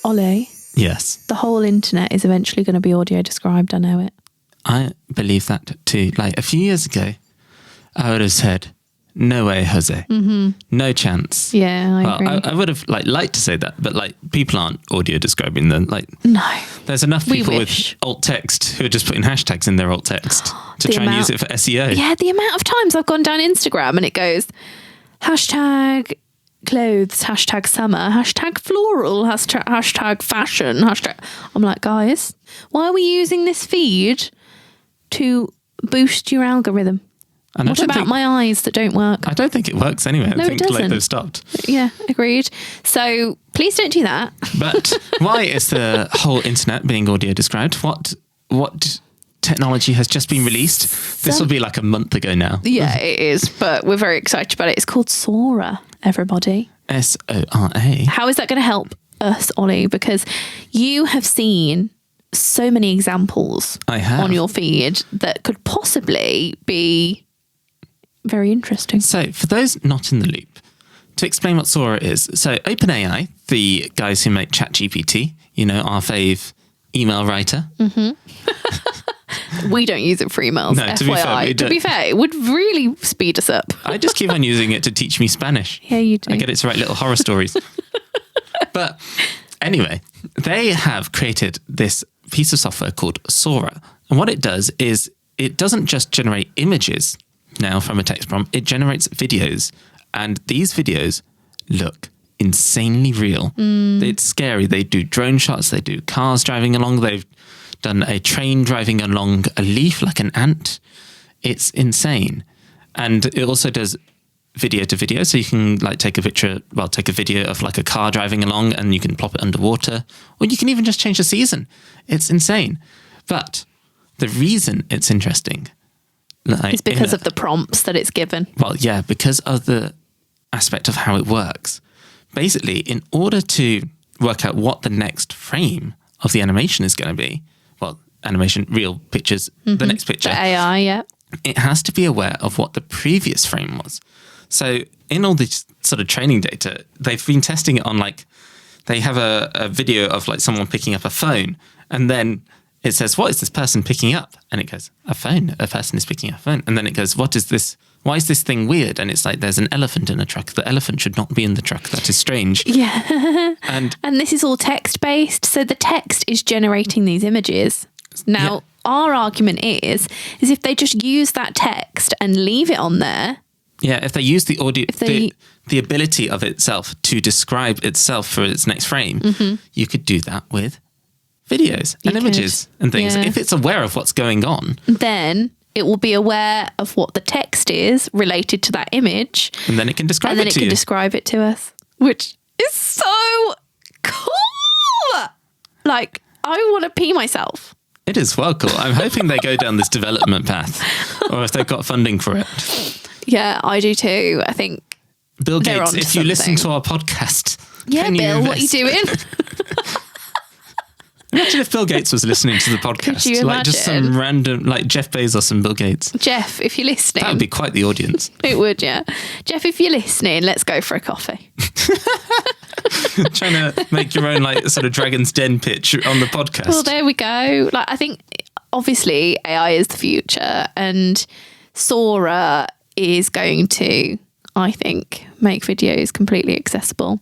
Ollie, Yes. the whole internet is eventually going to be audio described. I know it. I believe that too. Like a few years ago, I would have said, no way, Jose. Mm-hmm. No chance. Yeah, I agree. I would have liked to say that, but people aren't audio describing them. No. There's enough people with alt text who are just putting hashtags in their alt text to try and use it for SEO. Yeah, the amount of times I've gone down Instagram and it goes hashtag clothes, hashtag summer, hashtag floral, hashtag fashion, hashtag. I'm like, guys, why are we using this feed to boost your algorithm? And what about my eyes that don't work? I don't think it works anyway. No, I think it doesn't. they've stopped. Yeah, agreed. So please don't do that. But why is the whole internet being audio described? What technology has just been released? This will be like a month ago now. Yeah, it is. But we're very excited about it. It's called Sora, everybody. SORA. How is that going to help us, Ollie? Because you have seen so many examples on your feed that could possibly be very interesting. So for those not in the loop, to explain what Sora is. So OpenAI, the guys who make ChatGPT, our fave email writer. Mm-hmm. We don't use it for emails, no, FYI. To be fair, it would really speed us up. I just keep on using it to teach me Spanish. Yeah, you do. I get it to write little horror stories. But anyway, they have created this piece of software called Sora. And what it does is it doesn't just generate images now from a text prompt, it generates videos. And these videos look insanely real. It's scary. They do drone shots, they do cars driving along, they've done a train driving along a leaf like an ant. It's insane. And it also does video to video, so you can take a video of a car driving along and you can plop it underwater, or you can even just change the season. It's insane. But the reason it's interesting is because of the prompts that it's given. Well, yeah, because of the aspect of how it works. Basically, in order to work out what the next frame of the animation is going to be, animation, real pictures, the next picture. The AI, yeah. It has to be aware of what the previous frame was. So in all this sort of training data, they've been testing it on they have a video of someone picking up a phone, and then it says, what is this person picking up? And it goes, a phone. A person is picking up a phone. And then it goes, what is this? Why is this thing weird? And it's there's an elephant in a truck. The elephant should not be in the truck. That is strange. Yeah. And this is all text-based. So the text is generating these images. Now, our argument is if they just use that text and leave it on there. Yeah, if they use the audio, the ability of itself to describe itself for its next frame, you could do that with videos and images and things. Yeah. If it's aware of what's going on, then it will be aware of what the text is related to that image. And then it can describe describe it to us, which is so cool. I want to pee myself. It is well cool. I'm hoping they go down this development path, or if they've got funding for it. Yeah, I do too. I think Bill Gates, if you listen to our podcast, Bill, what are you doing? Imagine if Bill Gates was listening to the podcast. Could you imagine? Just some random, Jeff Bezos and Bill Gates. Jeff, if you're listening. That would be quite the audience. It would, yeah. Jeff, if you're listening, let's go for a coffee. Trying to make your own sort of Dragon's Den pitch on the podcast. Well, there we go. I think obviously AI is the future, and Sora is going to, I think, make videos completely accessible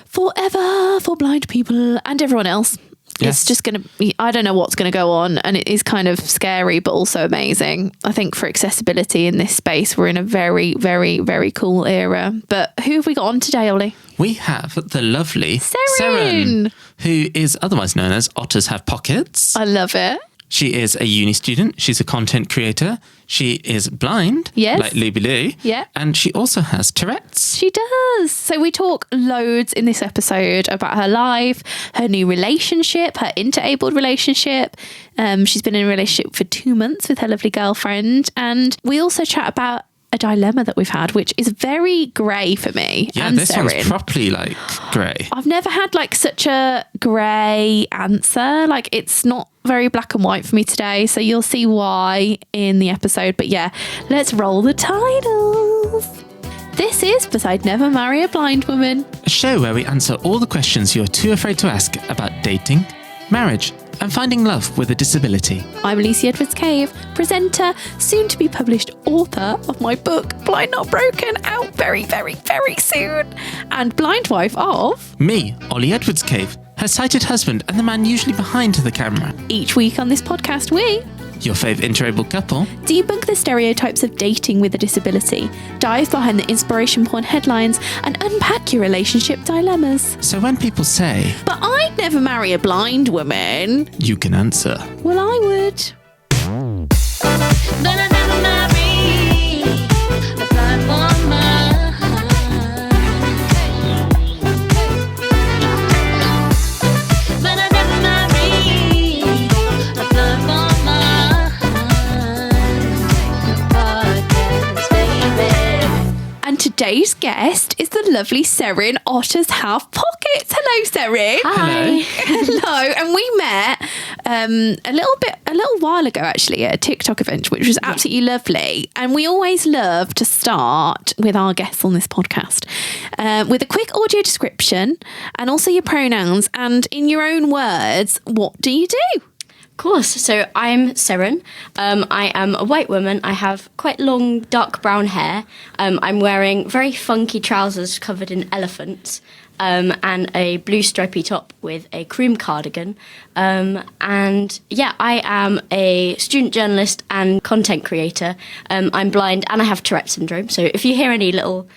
forever for blind people and everyone else. Yes. It's just going to be, I don't know what's going to go on, and it is kind of scary but also amazing. I think for accessibility in this space, we're in a very, very, very cool era. But who have we got on today, Ollie? We have the lovely Seren, who is otherwise known as Otters Have Pockets. I love it. She is a uni student. She's a content creator. She is blind, like Luby Lou. Yeah. And she also has Tourette's. She does. So we talk loads in this episode about her life, her new relationship, her Interabled relationship. She's been in a relationship for 2 months with her lovely girlfriend. And we also chat about a dilemma that we've had, which is very grey for me. Yeah, and this Serin. one's properly grey. I've never had such a grey answer. It's not very black and white for me today, so you'll see why in the episode. But yeah, let's roll the titles. This is But I'd Never Marry a Blind Woman. A show where we answer all the questions you're too afraid to ask about dating, marriage, and finding love with a disability. I'm Ollie Edwards-Cave, presenter, soon to be published author of my book, Blind Not Broken, out very, very, very soon, and blind wife of... Me, Ollie Edwards-Cave, her sighted husband and the man usually behind the camera. Each week on this podcast, we... Your fave interabled couple. Debunk the stereotypes of dating with a disability, dive behind the inspiration porn headlines, and unpack your relationship dilemmas. So when people say, "But I'd never marry a blind woman," you can answer, well, I would. But I'd never marry a blind woman. But I'd never marry a blind woman. Podcast, baby. And today's guest is the lovely Serin. Otters have pockets. Hello, Serin. Hi. Hello. And we met a little while ago, actually, at a TikTok event, which was absolutely lovely. And we always love to start with our guests on this podcast with a quick audio description and also your pronouns. And in your own words, what do you do? Of course. So I'm Seren. I am a white woman. I have quite long, dark brown hair. I'm wearing very funky trousers covered in elephants and a blue stripy top with a cream cardigan. And yeah, I am a student journalist and content creator. I'm blind and I have Tourette syndrome. So if you hear any little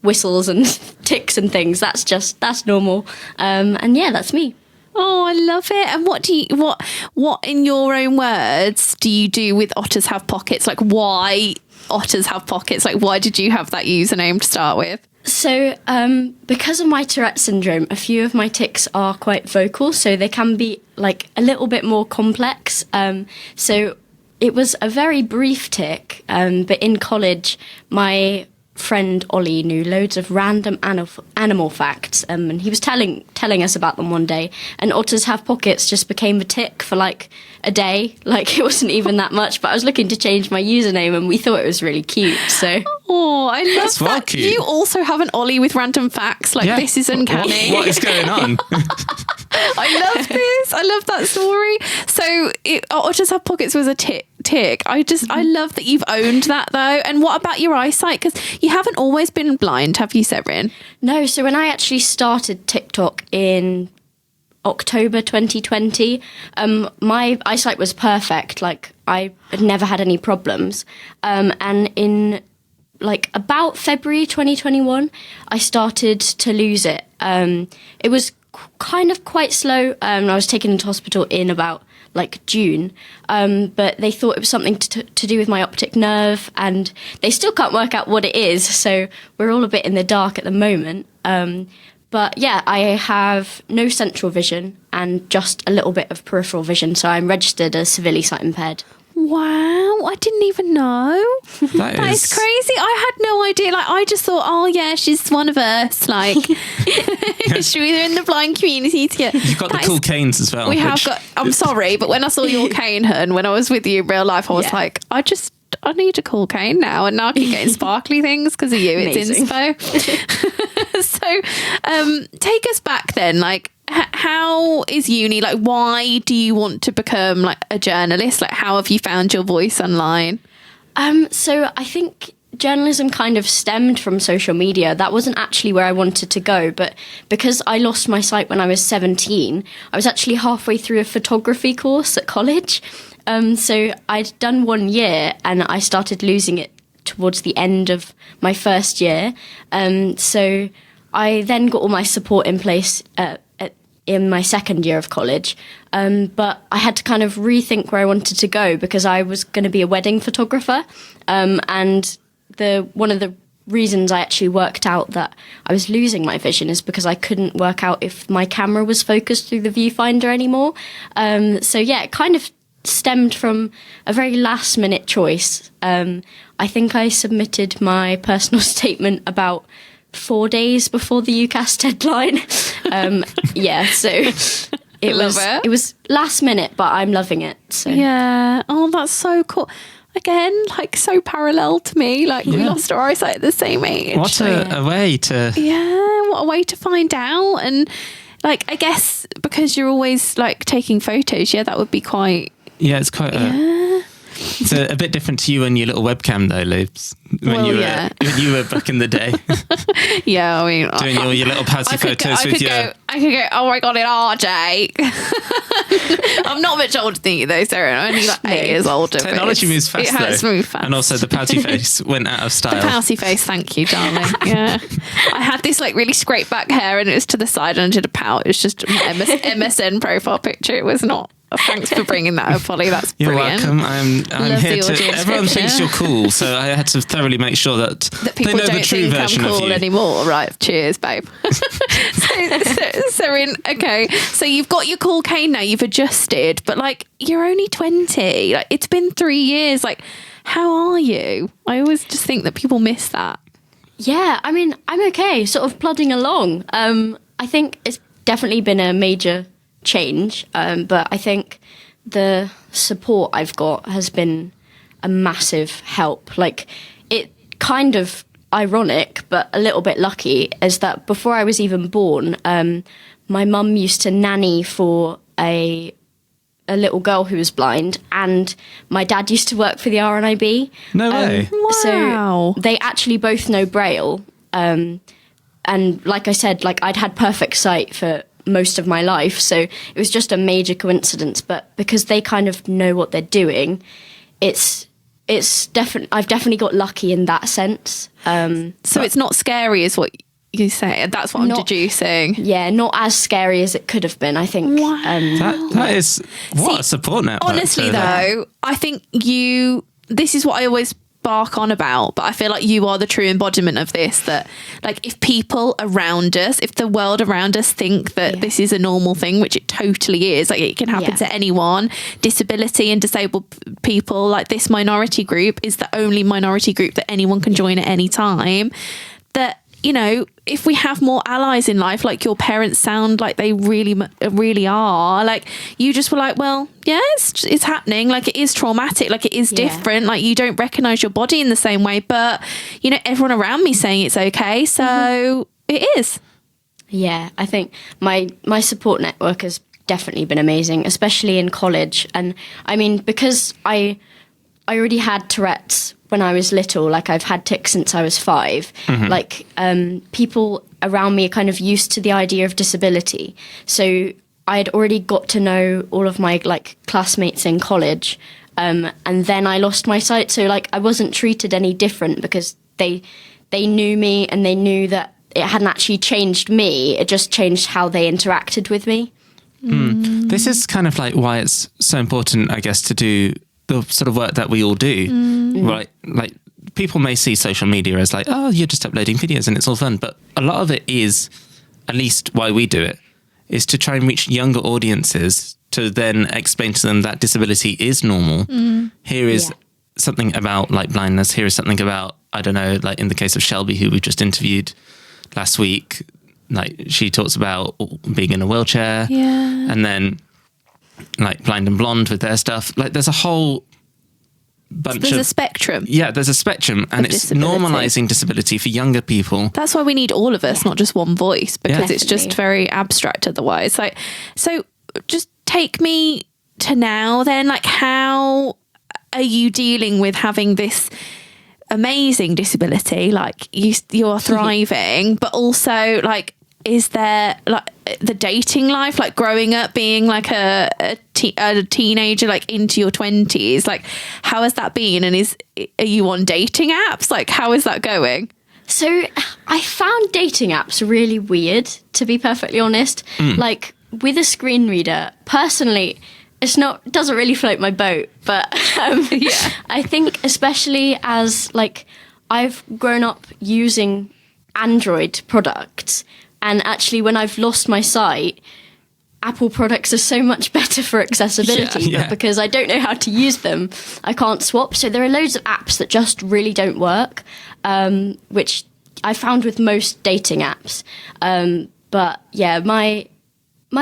whistles and ticks and things, that's normal. And yeah, that's me. Oh, I love it. And what in your own words do you do with Otters Have Pockets? Like, why Otters Have Pockets? Like, why did you have that username to start with? So, because of my Tourette syndrome, a few of my tics are quite vocal, so they can be like a little bit more complex. So it was a very brief tic, but in college, my friend Ollie knew loads of random animal facts, and he was telling us about them one day, and Otters Have Pockets just became a tic for like a day. Like, it wasn't even that much, but I was looking to change my username and we thought it was really cute. So oh, I love That's well that. cute. You also have an Ollie with random facts. Like, Yeah. this is uncanny. What is going on? I love this. I love that story. So Otters Have Pockets was a tick. I love that you've owned that though. And what about your eyesight? Because you haven't always been blind, have you, Serin? no, so when I actually started TikTok in October 2020, my eyesight was perfect. Like, I had never had any problems. And in like about February 2021, I started to lose it. It was kind of quite slow. I was taken into hospital in about like June, but they thought it was something to do with my optic nerve, and they still can't work out what it is, so we're all a bit in the dark at the moment. But yeah, I have no central vision and just a little bit of peripheral vision, so I'm registered as severely sight impaired. Wow, I didn't even know. That is crazy. I had no idea. Like, I just thought, oh yeah, she's one of us. Like, she's in the blind community together. You've got the cool canes as well. We have which- got. I'm sorry, but when I saw your cane, hun, when I was with you in real life, I was Yeah. like, I need a cool cane now, and now I keep getting sparkly things because of you. It's Amazing. inspo. So, take us back then. Like, how is uni? Like, why do you want to become like a journalist? Like, how have you found your voice online? So I think journalism kind of stemmed from social media. That wasn't actually where I wanted to go, but because I lost my sight when I was 17, I was actually halfway through a photography course at college. So I'd done 1 year and I started losing it towards the end of my first year. So I then got all my support in place in my second year of college. But I had to kind of rethink where I wanted to go because I was going to be a wedding photographer. And one of the reasons I actually worked out that I was losing my vision is because I couldn't work out if my camera was focused through the viewfinder anymore. So yeah, it kind of stemmed from a very last minute choice. I think I submitted my personal statement about 4 days before the UCAS deadline. Yeah, so it Love it. was last minute, but I'm loving it. So Yeah. Oh, that's so cool. again, like so parallel to me. Like we lost our eyesight at the same age. What a way to... Yeah, what a way to find out. And like, I guess because you're always like taking photos, that would be quite... Yeah, it's quite it's a bit different to you and your little webcam though, Lubes. When you were back in the day. Yeah, I mean... Doing all your little pouty photos with your... I could go, oh my God, in RJ. I'm not much older than you though, Seren. I'm only like 8 years older. Technology moves fast It has though. moved fast. And also the pouty face went out of style. The pouty face, thank you, darling. Yeah. I had this like really scraped back hair and it was to the side and I did a pout. It was just my MSN profile picture. It was not... Thanks for bringing that up, Ollie. That's brilliant. You're welcome. I'm Love here the to... audience Everyone picture. thinks you're cool, so I had to thoroughly make sure that People they know don't the true think version I'm of cool you. anymore. Right, cheers, babe. Serin, okay. So you've got your cool cane now, you've adjusted, but like you're only 20. Like it's been 3 years. Like, how are you? I always just think that people miss that. Yeah, I mean, I'm okay, sort of plodding along. I think it's definitely been a major change, but I think the support I've got has been a massive help. Like, it kind of ironic, but a little bit lucky, is that before I was even born, my mum used to nanny for a little girl who was blind, and my dad used to work for the RNIB. No way. Wow. So they actually both know Braille. And like I said, like I'd had perfect sight for most of my life, so it was just a major coincidence. But because they kind of know what they're doing, it's definitely, I've definitely got lucky in that sense. So it's not scary is what you say. That's what I'm deducing. Yeah, not as scary as it could have been, I think. Wow. That is... What a support network. Honestly though, I think this is what I always bark on about, but I feel like you are the true embodiment of this, that like if people around us, if the world around us think that this is a normal thing, which it totally is, like it can happen to anyone, disability and disabled people, like this minority group is the only minority group that anyone can join at any time, that, you know, if we have more allies in life, like your parents sound like they really are, like you just were like, well, yeah, it's happening, like it is traumatic, like it is different, like you don't recognize your body in the same way, but you know, everyone around me saying it's okay, so it is. Yeah, I think my support network has definitely been amazing, especially in college. And I mean, because I already had Tourette's when I was little, like I've had tics since I was 5. Like people around me are kind of used to the idea of disability. So I had already got to know all of my like classmates in college. And then I lost my sight. So like I wasn't treated any different because they knew me and they knew that it hadn't actually changed me. It just changed how they interacted with me. This is kind of like why it's so important, I guess, to do the sort of work that we all do, right? Like people may see social media as like, oh, you're just uploading videos and it's all fun. But a lot of it is, at least why we do it, is to try and reach younger audiences to then explain to them that disability is normal. Here is something about like blindness. Here is something about, I don't know, like in the case of Shelby, who we just interviewed last week, like she talks about being in a wheelchair and then like Blind and Blonde with their stuff. Like there's a whole bunch There's a spectrum. Yeah, there's a spectrum, and it's normalizing disability for younger people. That's why we need all of us, not just one voice, because it's just very abstract otherwise. Like, so just take me to now then, like how are you dealing with having this amazing disability? Like you're thriving, but also like, is there like the dating life, like growing up being like a teenager, like into your 20s, like how has that been? And are you on dating apps? Like how is that going? So I found dating apps really weird, to be perfectly honest. Like with a screen reader, personally, it doesn't really float my boat. But I think especially as like I've grown up using Android products, and actually when I've lost my sight, Apple products are so much better for accessibility, but because I don't know how to use them, I can't swap. So there are loads of apps that just really don't work, which I found with most dating apps. But yeah, my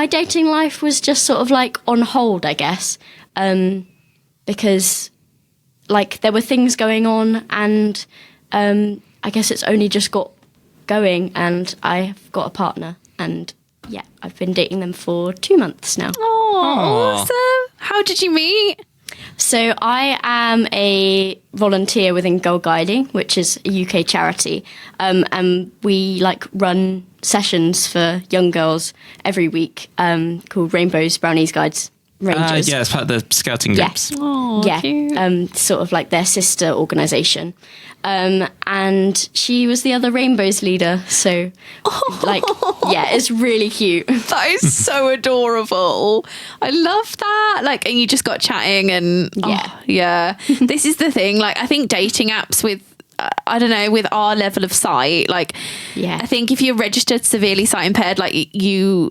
dating life was just sort of like on hold, I guess, because like there were things going on, and I guess it's only just got going, and I've got a partner, and yeah, I've been dating them for 2 months now. Oh, awesome. How did you meet? So I am a volunteer within Girl Guiding, which is a UK charity, and we like run sessions for young girls every week called Rainbows, Brownies, Guides, Rangers. Yeah, it's part of the scouting groups. Oh, Yeah, cute. sort of like their sister organisation. And she was the other Rainbows leader, so like, yeah, it's really cute. That is so adorable. I love that. Like, and you just got chatting and yeah. This is the thing. Like, I think dating apps with, I don't know, with our level of sight, like, Yeah. I think if you're registered severely sight impaired, like you're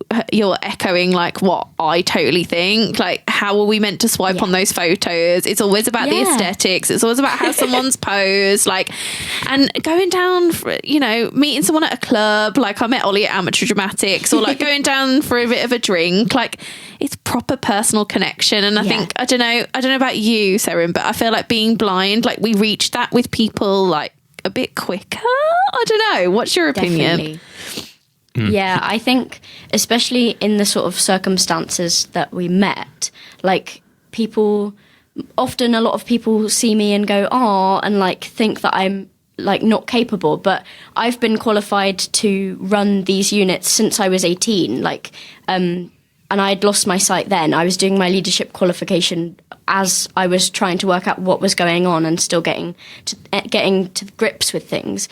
echoing like what I totally think. Like, how are we meant to swipe on those photos? It's always about the Yeah. aesthetics. It's always about how someone's posed. Like, and going down, for, you know, meeting someone at a club. Like, I met Ollie at Amateur Dramatics, or like going down for a bit of a drink. Like, it's proper personal connection. And I think I don't know about you, Serin, but I feel like being blind, like we reach that with people like a bit quicker. I don't know. What's your opinion? Definitely. Yeah, I think especially in the sort of circumstances that we met, like people, often a lot of people see me and go, oh, and like think that I'm like not capable, but I've been qualified to run these units since I was 18, like, and I'd lost my sight then. I was doing my leadership qualification as I was trying to work out what was going on and still getting to grips with things.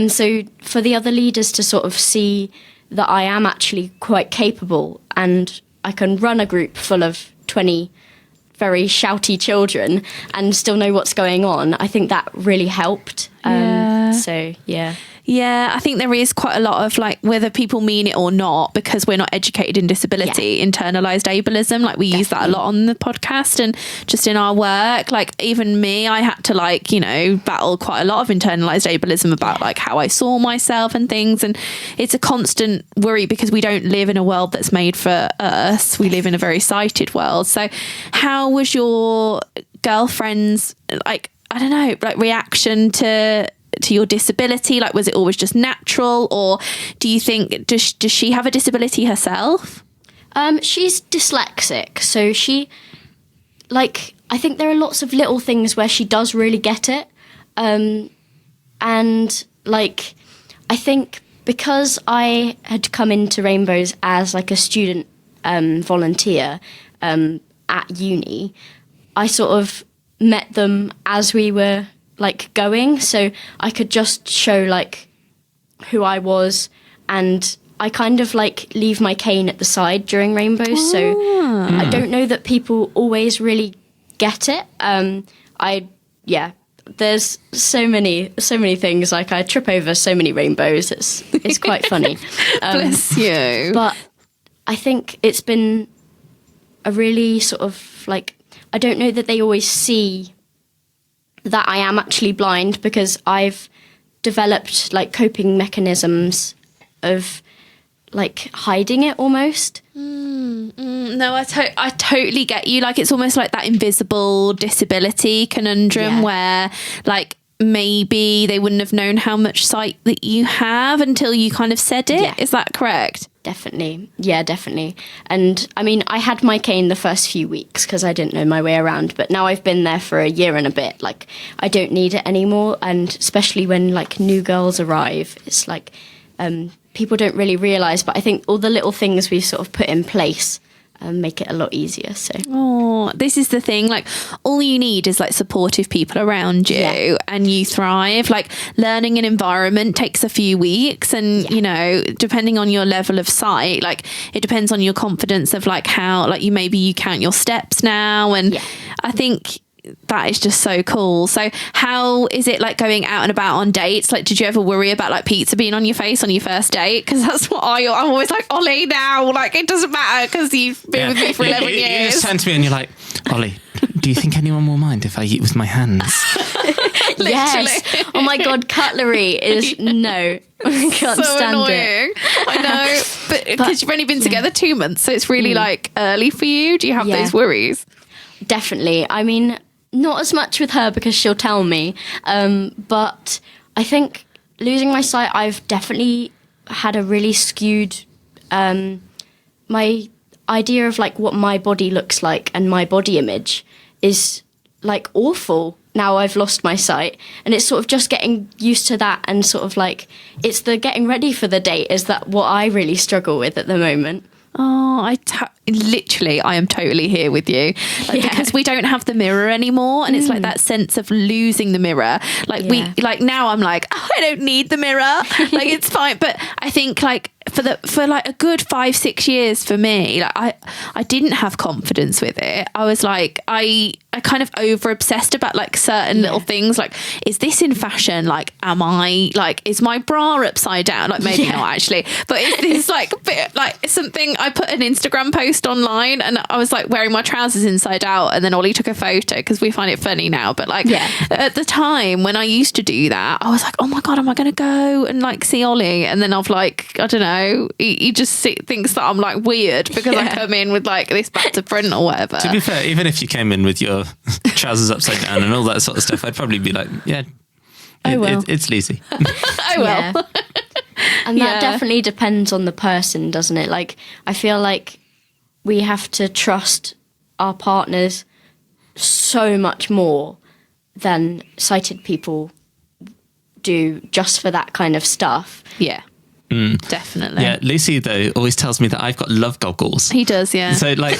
So for the other leaders to sort of see that I am actually quite capable and I can run a group full of 20 very shouty children and still know what's going on, I think that really helped. So, yeah. Yeah, I think there is quite a lot of like, whether people mean it or not, because we're not educated in disability, internalized ableism. Like we use that a lot on the podcast and just in our work. Like even me, I had to like, you know, battle quite a lot of internalized ableism about like how I saw myself and things. And it's a constant worry because we don't live in a world that's made for us. We live in a very sighted world. So how was your girlfriend's, like, I don't know, like reaction to your disability? Like, was it always just natural, or do you think does she have a disability herself? She's dyslexic, so she, like, I think there are lots of little things where she does really get it, and like, I think because I had come into Rainbows as like a student volunteer at uni, I sort of met them as we were like going, so I could just show like who I was, and I kind of like leave my cane at the side during Rainbows, so I don't know that people always really get it. There's so many things, like I trip over so many rainbows, it's quite funny. Bless you. But I think it's been a really sort of like, I don't know that they always see that I am actually blind, because I've developed like coping mechanisms of like hiding it almost. No, I totally get you. Like, it's almost like that invisible disability conundrum where like maybe they wouldn't have known how much sight that you have until you kind of said it. Yeah. Is that correct? Definitely. Yeah, definitely. And I mean, I had my cane the first few weeks because I didn't know my way around, but now I've been there for a year and a bit. Like, I don't need it anymore. And especially when like new girls arrive, it's like people don't really realise, but I think all the little things we've sort of put in place make it a lot easier. So this is the thing, like all you need is like supportive people around you and you thrive. Like, learning an environment takes a few weeks, and you know, depending on your level of sight, like it depends on your confidence of like how, like you count your steps now, and I think that is just so cool. So how is it like going out and about on dates? Like, did you ever worry about like pizza being on your face on your first date? Because that's what I'm always like, Ollie, now, like it doesn't matter because you've been with me for 11 years. You just turn to me and you're like, Ollie, do you think anyone will mind if I eat with my hands? yes. Oh my God, cutlery is no. I can't so stand annoying. it. I know, but because you've only been together 2 months, so it's really like early for you. Do you have those worries? Definitely. I mean, not as much with her because she'll tell me. But I think losing my sight, I've definitely had a really skewed, my idea of like what my body looks like and my body image is like awful now I've lost my sight. And it's sort of just getting used to that, and sort of like, it's the getting ready for the date is that what I really struggle with at the moment. Oh, literally, I am totally here with you. Like, because we don't have the mirror anymore, and it's like that sense of losing the mirror. Like now I'm like, oh, I don't need the mirror. Like, it's fine. But I think like for like a good 5-6 years for me, like I didn't have confidence with it. I was like, I kind of over obsessed about like certain little things. Like, is this in fashion? Like, am I like, is my bra upside down? Like, maybe not actually, but is this like a bit like something? I put an Instagram post online and I was like wearing my trousers inside out, and then Ollie took a photo because we find it funny now. But like at the time when I used to do that, I was like, oh my God, am I going to go and like see Ollie? And then I've like, I don't know, he just thinks that I'm like weird because I come in with like this back to front or whatever. To be fair, even if you came in with your trousers upside down and all that sort of stuff, I'd probably be like, yeah, it's lazy. Oh well. Yeah. And that definitely depends on the person, doesn't it? Like, I feel like we have to trust our partners so much more than sighted people do just for that kind of stuff. Yeah. Definitely. Yeah, Lucy though always tells me that I've got love goggles. He does, yeah. So like,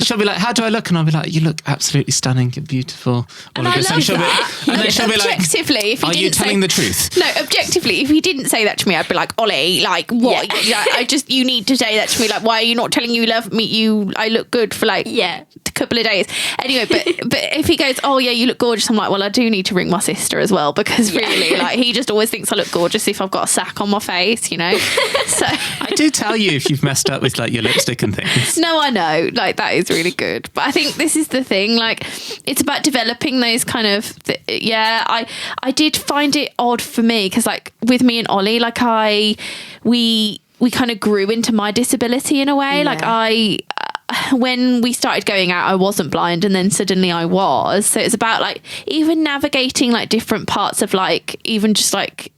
she'll be like, "How do I look?" And I'll be like, "You look absolutely stunning. You're beautiful." And I love that. And then she'll be like, objectively, if he "Are you telling the truth?" No, objectively, if he didn't say that to me, I'd be like, Ollie, like what? Yeah, you need to say that to me. Like, why are you not telling you love me? I look good for like a couple of days. Anyway, but if he goes, oh yeah, you look gorgeous, I'm like, well, I do need to ring my sister as well, because really, like, he just always thinks I look gorgeous if I've got a sack on my face, you know. So I do tell you if you've messed up with like your lipstick and things. No, I know, like that is really good, but I think this is the thing, like it's about developing those kind of I did find it odd for me because like with me and Ollie, like we kind of grew into my disability in a way. Like when we started going out, I wasn't blind, and then suddenly I was. So it's about like even navigating like different parts of like even just like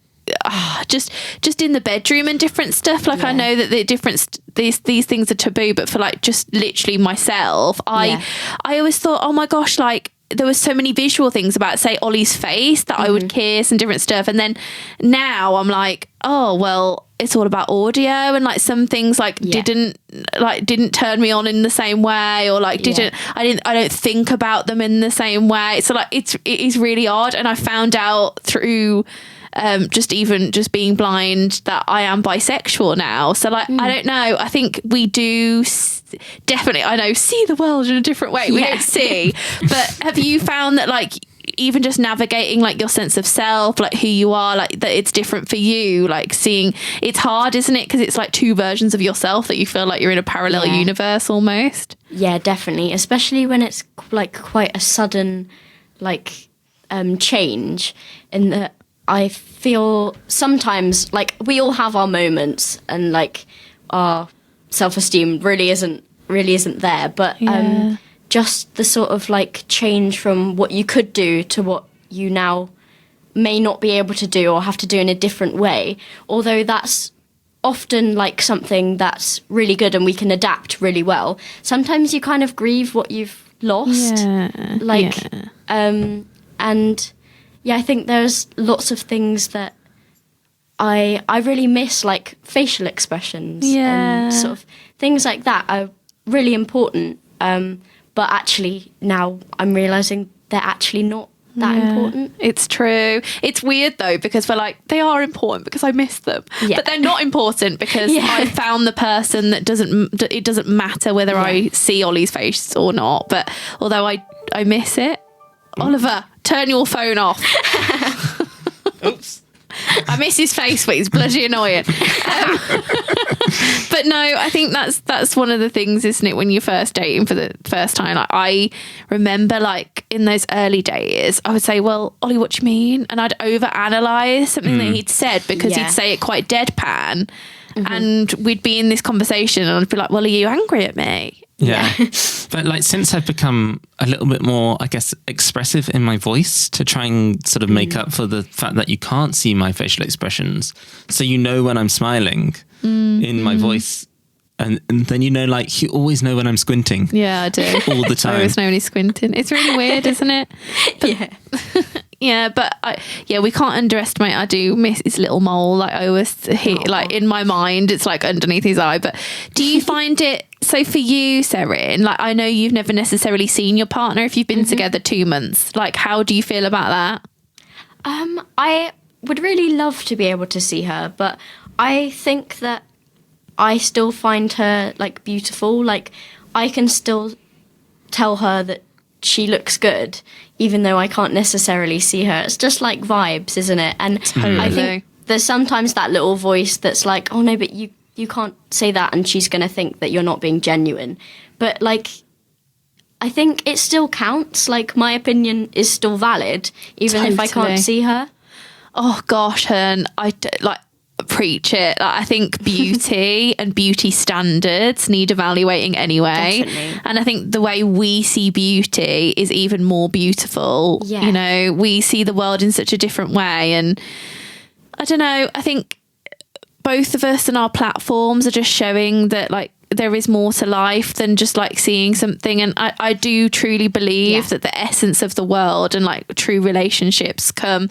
just in the bedroom and different stuff. Like I know that the different these things are taboo, but for like just literally myself, I always thought, oh my gosh, like there was so many visual things about, say, Ollie's face that I would kiss and different stuff. And then now I'm like, oh, well, it's all about audio, and like some things like didn't turn me on in the same way, or like I don't think about them in the same way. So like it is really odd. And I found out through just being blind that I am bisexual now. So like I don't know, I think we do definitely, I know, see the world in a different way. We don't see, but have you found that like even just navigating like your sense of self, like who you are, like that it's different for you, like seeing it's hard, isn't it, because it's like two versions of yourself that you feel like you're in a parallel universe almost? Yeah, definitely, especially when it's like quite a sudden like change in that I feel sometimes like we all have our moments and like our self-esteem really isn't there, but just the sort of like change from what you could do to what you now may not be able to do or have to do in a different way, although that's often like something that's really good and we can adapt really well. Sometimes you kind of grieve what you've lost, and I think there's lots of things that I really miss, like facial expressions and sort of things like that are really important. But actually now I'm realising they're actually not that important. It's true. It's weird though, because we're like, they are important because I miss them. But they're not important because I found the person that it doesn't matter whether I see Ollie's face or not. But although I miss it. Oliver, turn your phone off. Oops. I miss his face, but he's bloody annoying. But no, I think that's one of the things, isn't it, when you're first dating for the first time? Like, I remember, like, in those early days, I would say, well, Ollie, what do you mean? And I'd overanalyze something that he'd said because he'd say it quite deadpan. And we'd be in this conversation and I'd be like, well, are you angry at me? Yeah. But like since I've become a little bit more, I guess, expressive in my voice to try and sort of make up for the fact that you can't see my facial expressions. So you know when I'm smiling in my voice. And then you know, like, you always know when I'm squinting. Yeah, I do. All the time. I always know when he's squinting. It's really weird, isn't it? But, yeah, but we can't underestimate. I do miss his little mole. Like I always hear, like in my mind, it's like underneath his eye. But do you find it, so for you, Serin, like I know you've never necessarily seen your partner if you've been together 2 months. Like how do you feel about that? I would really love to be able to see her, but I think that I still find her like beautiful. Like I can still tell her that she looks good, even though I can't necessarily see her. It's just like vibes, isn't it? And I think there's sometimes that little voice that's like, oh no, but you can't say that, and she's going to think that you're not being genuine. But like, I think it still counts. Like my opinion is still valid, even if I can't see her. Oh gosh, and preach it. Like, I think beauty and beauty standards need evaluating anyway. Definitely. And I think the way we see beauty is even more beautiful. Yeah. You know, we see the world in such a different way. And I don't know, I think both of us and our platforms are just showing that like there is more to life than just like seeing something. And I do truly believe that the essence of the world and like true relationships come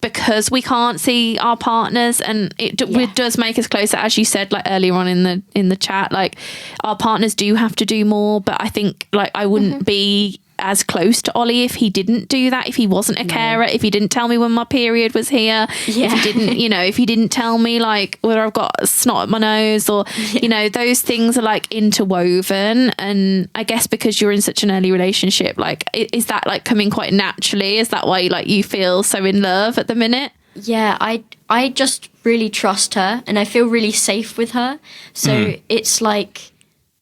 because we can't see our partners, and it does make us closer, as you said like earlier on in the chat. Like our partners do have to do more, but I think like I wouldn't be as close to Ollie if he didn't do that, if he wasn't a carer, if he didn't tell me when my period was here, if he didn't, you know, if he didn't tell me like whether I've got a snot at my nose or, you know, those things are like interwoven. And I guess because you're in such an early relationship, like is that like coming quite naturally? Is that why like you feel so in love at the minute? Yeah, I just really trust her and I feel really safe with her. So it's like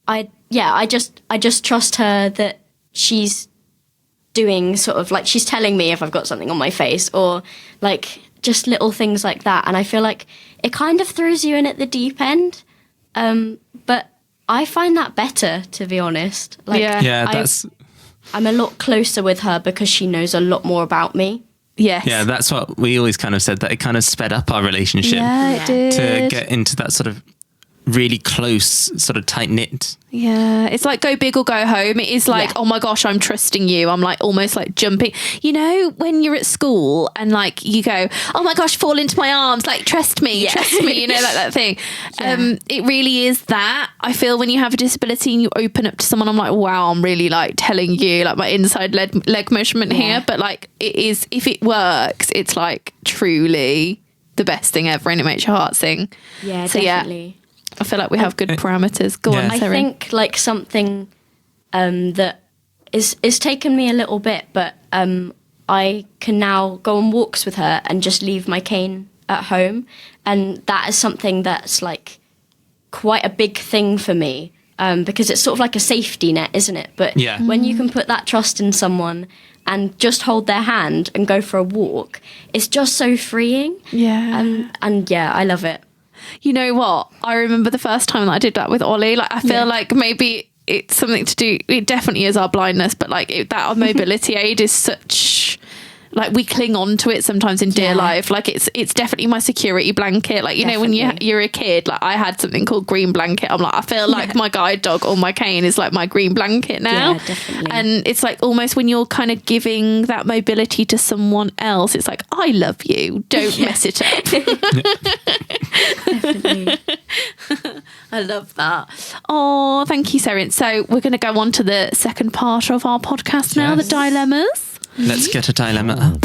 I just trust her that she's doing sort of like she's telling me if I've got something on my face or like just little things like that. And I feel like it kind of throws you in at the deep end. But I find that better, to be honest. Like, I'm a lot closer with her because she knows a lot more about me. Yes. Yeah, that's what we always kind of said, that it kind of sped up our relationship it did. to get into that sort of really close, sort of tight-knit. Yeah, it's like go big or go home. It is like, oh my gosh, I'm trusting you. I'm like almost like jumping. You know, when you're at school and like you go, oh my gosh, fall into my arms, like trust me, you know, like that thing. It really is that. I feel when you have a disability and you open up to someone, I'm like, wow, I'm really like telling you like my inside leg measurement here. But like it is, if it works, it's like truly the best thing ever and it makes your heart sing. Yeah, so, definitely. I feel like we have good parameters. Go on, I Serin. think like something that is taken me a little bit, but I can now go on walks with her and just leave my cane at home. And that is something that's like quite a big thing for me because it's sort of like a safety net, isn't it? But when you can put that trust in someone and just hold their hand and go for a walk, it's just so freeing. Yeah. And yeah, I love it. You know what? I remember the first time that I did that with Ollie. Like, I feel like maybe it's something to do. It definitely is our blindness, but like that mobility aid is such. Like we cling on to it sometimes in dear life. Like it's definitely my security blanket. Like, you know, when you're a kid, like I had something called green blanket. I'm like, I feel like my guide dog or my cane is like my green blanket now. Yeah, definitely. And it's like almost when you're kind of giving that mobility to someone else, it's like, I love you. Don't mess it up. Definitely. I love that. Oh, thank you, Serin. So we're going to go on to the second part of our podcast now, the dilemmas. Let's get a dilemma.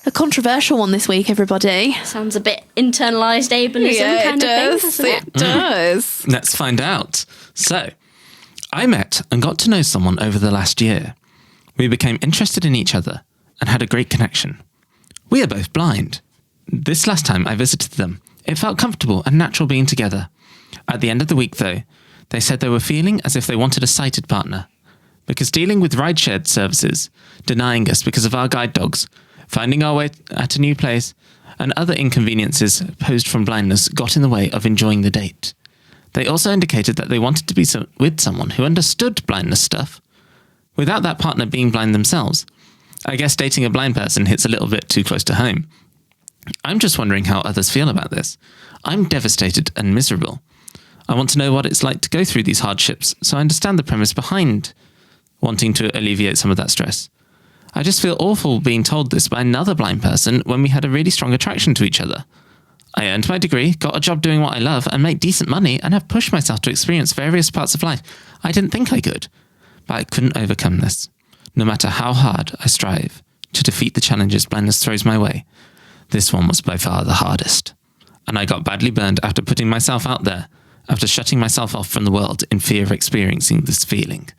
A controversial one this week, everybody. Sounds a bit internalized ableism kind of thing, doesn't it? It does. Let's find out. So, I met and got to know someone over the last year. We became interested in each other and had a great connection. We are both blind. This last time I visited them, it felt comfortable and natural being together. At the end of the week, though, they said they were feeling as if they wanted a sighted partner. Because dealing with ride-shared services, denying us because of our guide dogs, finding our way at a new place, and other inconveniences posed from blindness got in the way of enjoying the date. They also indicated that they wanted to be with someone who understood blindness stuff without that partner being blind themselves. I guess dating a blind person hits a little bit too close to home. I'm just wondering how others feel about this. I'm devastated and miserable. I want to know what it's like to go through these hardships, so I understand the premise behind wanting to alleviate some of that stress. I just feel awful being told this by another blind person when we had a really strong attraction to each other. I earned my degree, got a job doing what I love, and make decent money, and have pushed myself to experience various parts of life I didn't think I could. But I couldn't overcome this. No matter how hard I strive to defeat the challenges blindness throws my way, this one was by far the hardest. And I got badly burned after putting myself out there, after shutting myself off from the world in fear of experiencing this feeling.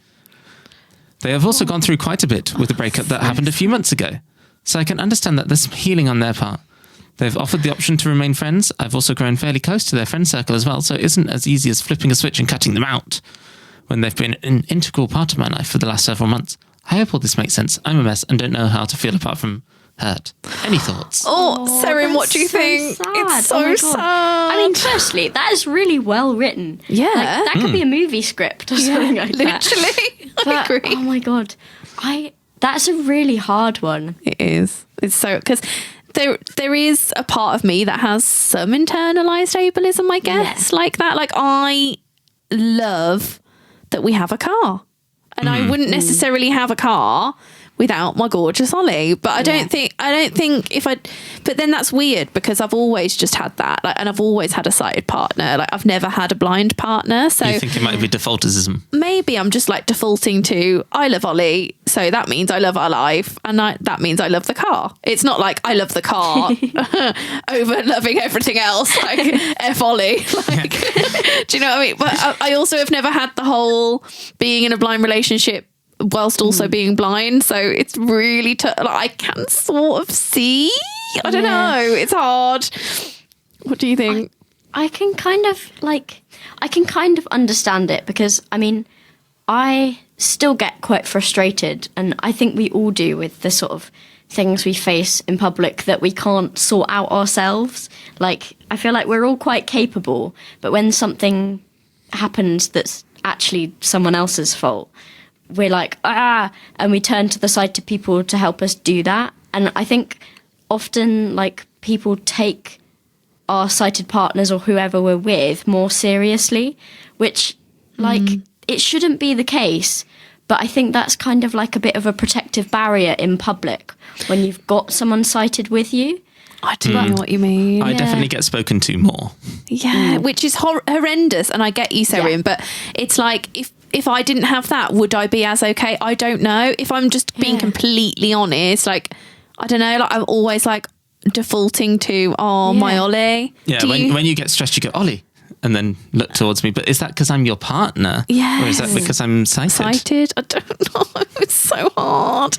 They have also gone through quite a bit with the breakup that happened a few months ago, so I can understand that there's healing on their part. They've offered the option to remain friends. I've also grown fairly close to their friend circle as well, so it isn't as easy as flipping a switch and cutting them out when they've been an integral part of my life for the last several months. I hope all this makes sense. I'm a mess and don't know how to feel apart from hurt. Any thoughts? Oh, Serin, what do you think? Sad. It's Oh so my God. sad. I mean, firstly, that is really well written. Yeah. Like, that could be a movie script or something like that. literally. I But, agree. oh my God. That's a really hard one. It is. It's so, because there is a part of me that has some internalized ableism, I guess, like that. Like, I love that we have a car, and I wouldn't necessarily have a car without my gorgeous Ollie. But I don't think but then that's weird because I've always just had that, like, and I've always had a sighted partner. Like, I've never had a blind partner. So You think it might be defaultism? maybe I'm just like defaulting to, I love Ollie, so that means I love our life, and that means I love the car. It's not like I love the car over loving everything else, like F Ollie. Like, do you know what I mean? But I also have never had the whole being in a blind relationship whilst also being blind, so it's really like, I can sort of see. I don't know. It's hard. What do you think? I can kind of understand it because, I mean, I still get quite frustrated, and I think we all do, with the sort of things we face in public that we can't sort out ourselves. Like, I feel like we're all quite capable, but when something happens that's actually someone else's fault, we're like, and we turn to the side to people to help us do that. And I think often, like, people take our sighted partners or whoever we're with more seriously, which, like, it shouldn't be the case. But I think that's kind of like a bit of a protective barrier in public when you've got someone sighted with you. I do know what you mean. I definitely get spoken to more. Yeah, which is horrendous, and I get you, Serin, but it's like, if I didn't have that, would I be as okay? I don't know. If I'm just being completely honest, like, I don't know, like, I'm always like defaulting to, my Ollie. Yeah, when you get stressed, you go, Ollie, and then look towards me. But is that because I'm your partner? Yes. Or is that because I'm sighted? I don't know. It's so hard.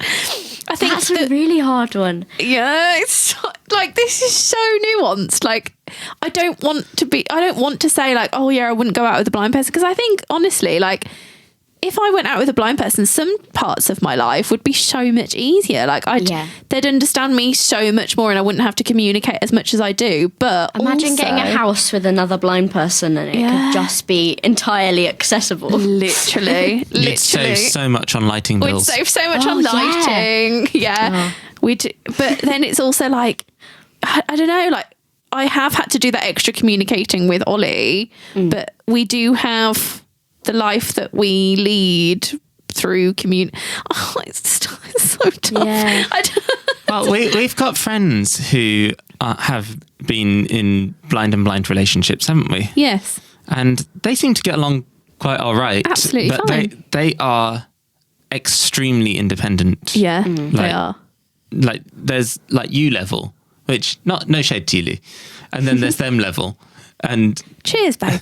I think That's a really hard one. yeah, it's so, like, this is so nuanced. Like, I don't want to say like, oh yeah, I wouldn't go out with a blind person, because I think honestly, like, if I went out with a blind person, some parts of my life would be so much easier. Like, they'd understand me so much more, and I wouldn't have to communicate as much as I do. But Imagine also, getting a house with another blind person and it could just be entirely accessible. literally. You'd save so much on lighting We'd bills. save so much Oh, on yeah. lighting. Yeah. But then it's also like, I don't know, like, I have had to do that extra communicating with Ollie, but we do have the life that we lead through it's so tough. Yeah. Well, we've got friends who have been in blind relationships, haven't we? Yes. And they seem to get along quite all right. Absolutely but fine. they are extremely independent. Yeah, they Like- are. Like, there's like you level, which no shade to you, and then there's them level, and Cheers, babe.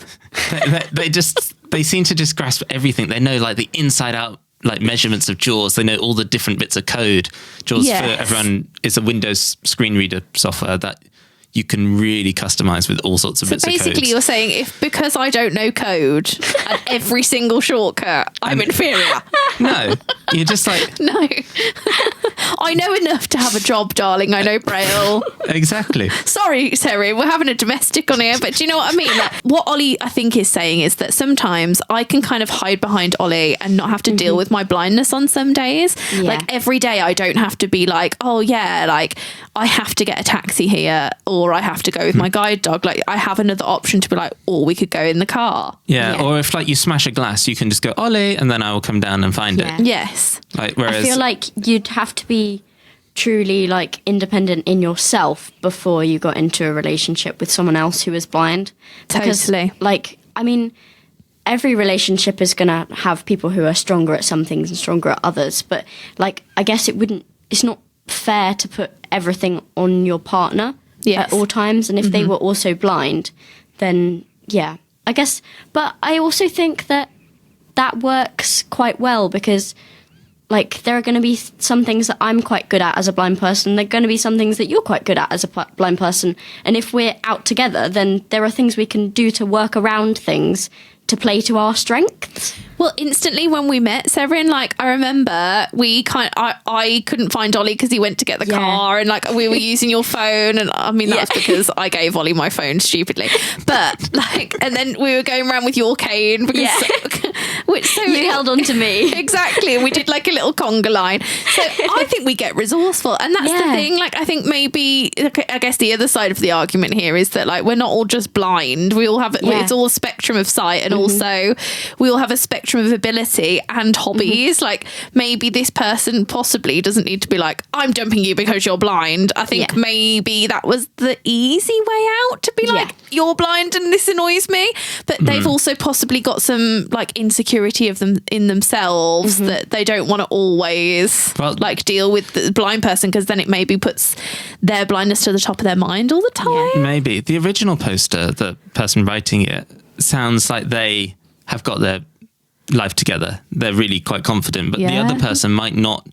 they seem to just grasp everything. They know like the inside out, like, measurements of JAWS. They know all the different bits of code. JAWS for Yes. everyone is a Windows screen reader software that you can really customize with all sorts of bits of code. Basically, you're saying because I don't know code and every single shortcut, I'm inferior. No, you're just like, No. I know enough to have a job, darling. I know Braille. exactly. Sorry, Serin, we're having a domestic on here, but do you know what I mean? Like, what Ollie, I think, is saying is that sometimes I can kind of hide behind Ollie and not have to deal with my blindness on some days. Yeah. Like, every day I don't have to be like, oh, yeah, like, I have to get a taxi here or I have to go with my guide dog. Like, I have another option to be like, or we could go in the car. Yeah, Yeah. or if like you smash a glass, you can just go Ollie, and then I will come down and find Yeah. it. Yes. Like, whereas I feel like you'd have to be truly like independent in yourself before you got into a relationship with someone else who is blind. Because, Totally. like, I mean, every relationship is going to have people who are stronger at some things and stronger at others. But, like, I guess it's not fair to put everything on your partner Yes. at all times. And if they were also blind, then, yeah, I guess. But I also think that works quite well because, like, there are going to be some things that I'm quite good at as a blind person. There are going to be some things that you're quite good at as a blind person. And if we're out together, then there are things we can do to work around things to play to our strengths. Well, instantly when we met, Serin, like, I remember I couldn't find Ollie because he went to get the Yeah. car, and like we were using your phone, and I mean that's because I gave Ollie my phone stupidly. But like, and then we were going around with your cane because You held on to me. Exactly, and we did like a little conga line. So I think we get resourceful, and that's the Yeah. thing. Like, I think maybe I guess the other side of the argument here is that like we're not all just blind. We all have it's all a spectrum of sight, and also we all have a spectrum of ability and hobbies. Like, maybe this person possibly doesn't need to be like, I'm dumping you because you're blind. I think maybe that was the easy way out, to be like, you're blind and this annoys me. But they've also possibly got some like insecurity of them in themselves that they don't want to always like deal with the blind person, because then it maybe puts their blindness to the top of their mind all the time. maybe the original poster, the person writing it, sounds like they have got their life together. They're really quite confident, but the Yeah. other person might not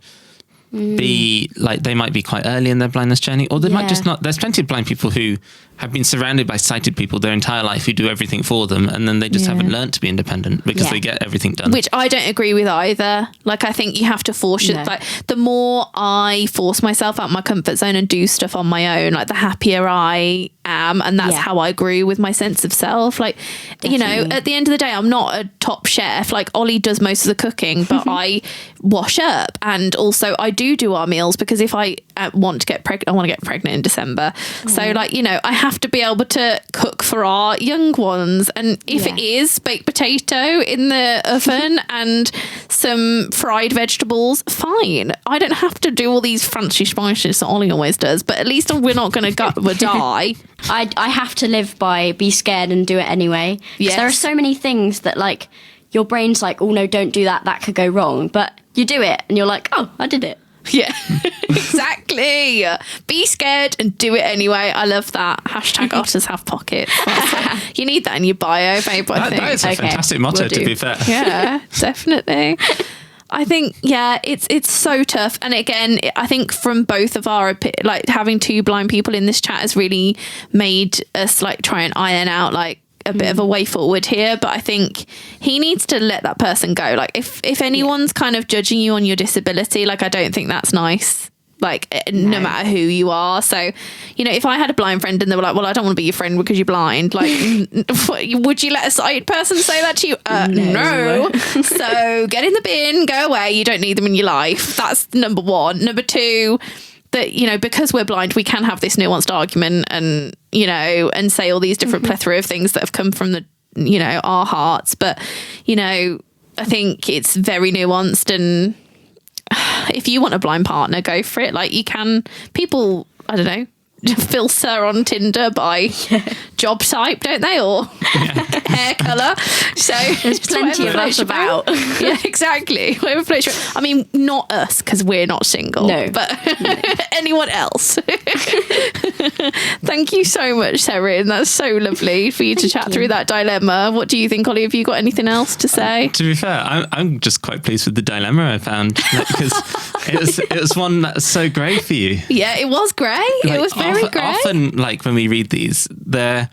be like, they might be quite early in their blindness journey, or they might just not. There's plenty of blind people who have been surrounded by sighted people their entire life who do everything for them, and then they just haven't learned to be independent because they get everything done. Which I don't agree with either. Like, I think you have to force it. Like, the more I force myself out my comfort zone and do stuff on my own, like, the happier I am, and that's how I grew with my sense of self. Like, you know, at the end of the day, I'm not a top chef. Like, Ollie does most of the cooking, but I wash up, and also I do our meals, because if I want to get pregnant, I want to get pregnant in December. So, like, you know, I have to be able to cook for our young ones, and if it is baked potato in the oven and some fried vegetables, fine. I don't have to do all these fancy spices that Ollie always does, but at least we're not going to die. I have to live by be scared and do it anyway. 'Cause there are so many things that, like, your brain's like, oh no, don't do that, that could go wrong. But you do it and you're like, oh, I did it. Yeah, exactly. Be scared and do it anyway. I love that. Hashtag otters have pockets. You need that in your bio, babe, I think. That is a fantastic motto, to be fair. Yeah, definitely. I think, it's so tough. And again, I think from both of our, like, having two blind people in this chat has really made us like try and iron out like a bit of a way forward here. But I think he needs to let that person go. Like, if anyone's kind of judging you on your disability, like, I don't think that's nice. Like, no matter who you are. So, you know, if I had a blind friend and they were like, well, I don't want to be your friend because you're blind, like, would you let a sighted person say that to you? No. So get in the bin, go away. You don't need them in your life. That's number one. Number two, that, you know, because we're blind, we can have this nuanced argument and, you know, and say all these different plethora of things that have come from the, you know, our hearts. But, you know, I think it's very nuanced, and if you want a blind partner, go for it. Like, you can, people, I don't know, filter on Tinder by job type, don't they, or hair colour? So There's plenty of us about. Yeah, exactly. Whatever floats your boat. I mean, not us, because we're not single. No. But anyone else. Thank you so much, Serin. That's so lovely for you to chat through that dilemma. What do you think, Ollie? Have you got anything else to say? To be fair, I'm just quite pleased with the dilemma I found, because it was one that's so great for you. Yeah, it was great. Like, It was very very grey. often, like when we read these, they're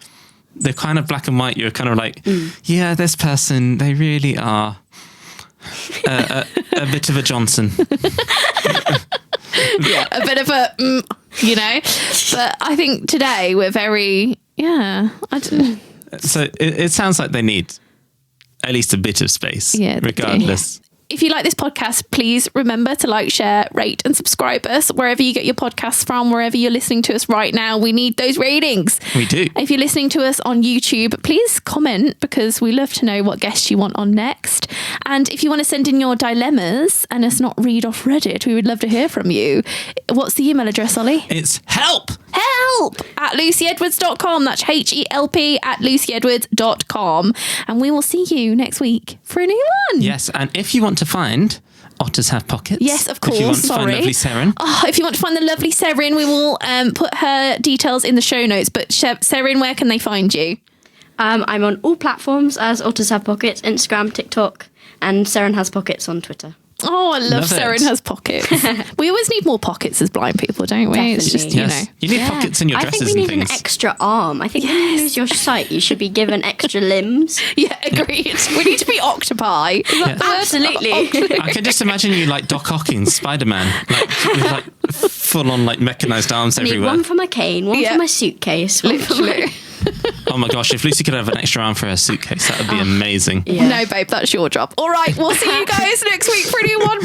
kind of black and white. You're kind of like, yeah, this person, they really are a bit of a Johnson. Yeah, a bit of a, you know. But I think today we're very, I don't know. So it sounds like they need at least a bit of space, regardless. If you like this podcast, please remember to like, share, rate and subscribe us wherever you get your podcasts from, wherever you're listening to us right now. We need those ratings. We do. If you're listening to us on YouTube, please comment because we love to know what guests you want on next. And if you want to send in your dilemmas and us not read off Reddit, we would love to hear from you. What's the email address, Ollie? It's help at lucyedwards.com. That's HELP at lucyedwards.com. And we will see you next week for a new one. Yes, and if you want to find Otters Have Pockets. Yes, of course. If you want to find lovely Seren. Oh, if you want to find the lovely Serin, we will put her details in the show notes. But Serin, where can they find you? I'm on all platforms as Otters Have Pockets, Instagram, TikTok, and Seren Has Pockets on Twitter. Oh, I love it. Serin Has Pockets. We always need more pockets as blind people, don't we? It's just, Definitely. Yes. You need pockets in your I dresses think we and need things. an extra arm. I think when you lose your sight, you should be given extra limbs. Yeah, agreed. We need to be octopi. Is that the word? Absolutely. I can just imagine you like Doc Ock in Spider-Man, like with like full on like mechanized arms I need everywhere. one for my cane, one Yeah. for my suitcase, one for my... Literally. Oh my gosh, if Lucy could have an extra arm for her suitcase, that would be amazing. Yeah. No, babe, that's your job. All right, we'll see you guys next week for a new one.